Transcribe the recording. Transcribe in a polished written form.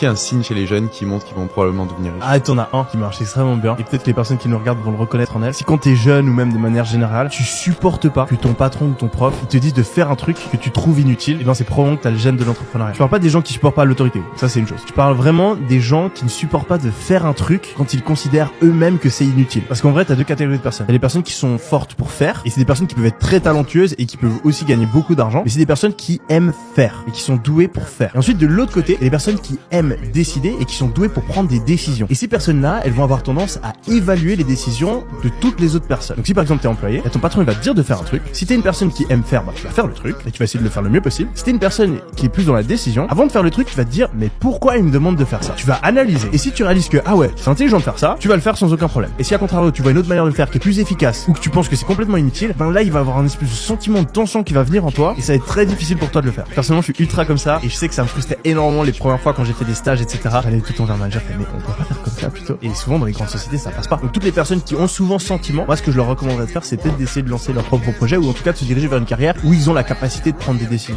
qu'il y a un signe chez les jeunes qui montre qu'ils vont probablement devenir riches? Ah, t'en as un qui marche extrêmement bien. Et peut-être que les personnes qui nous regardent vont le reconnaître en elles. Si quand t'es jeune ou même de manière générale, tu supportes pas que ton patron ou ton prof te dise de faire un truc que tu trouves inutile, et ben c'est probablement que t'as le gène de l'entrepreneuriat. Je parle pas des gens qui supportent pas l'autorité. Ça c'est une chose. Je parle vraiment des gens qui ne supportent pas de faire un truc quand ils considèrent eux-mêmes que c'est inutile. Parce qu'en vrai, t'as deux catégories de personnes. T'as des personnes qui sont fortes pour faire, et c'est des personnes qui peuvent être très talentueuses et qui peuvent aussi gagner beaucoup d'argent. Mais c'est des personnes qui aiment faire et qui sont douées pour faire. Et ensuite, de l'autre côté, il y a des personnes qui aiment décider et qui sont douées pour prendre des décisions. Et ces personnes-là, elles vont avoir tendance à évaluer les décisions de toutes les autres personnes. Donc si par exemple t'es employé, ton patron il va te dire de faire un truc. Si t'es une personne qui aime faire, bah tu vas faire le truc et tu vas essayer de le faire le mieux possible. Si t'es une personne qui est plus dans la décision, avant de faire le truc, tu vas te dire mais pourquoi il me demande de faire ça? Tu vas analyser. Et si tu réalises que ah ouais, c'est intelligent de faire ça, tu vas le faire sans aucun problème. Et si à contrario tu vois une autre manière de le faire qui est plus efficace ou que tu penses que c'est complètement inutile, ben là il va avoir un espèce de sentiment de tension qui va venir en toi et ça va être très difficile pour toi de le faire. Personnellement, je suis ultra comme ça et je sais que ça me frustrait énormément les premières fois quand j'ai fait des stages, etc. J'allais tout le temps vers le manager, mais on peut pas faire comme ça plutôt. Et souvent dans les grandes sociétés ça passe pas. Donc toutes les personnes qui ont souvent ce sentiment, moi ce que je leur recommanderais de faire, c'est peut-être d'essayer de lancer leur propre projet ou en tout cas de se diriger vers une carrière où ils ont la capacité de prendre des décisions.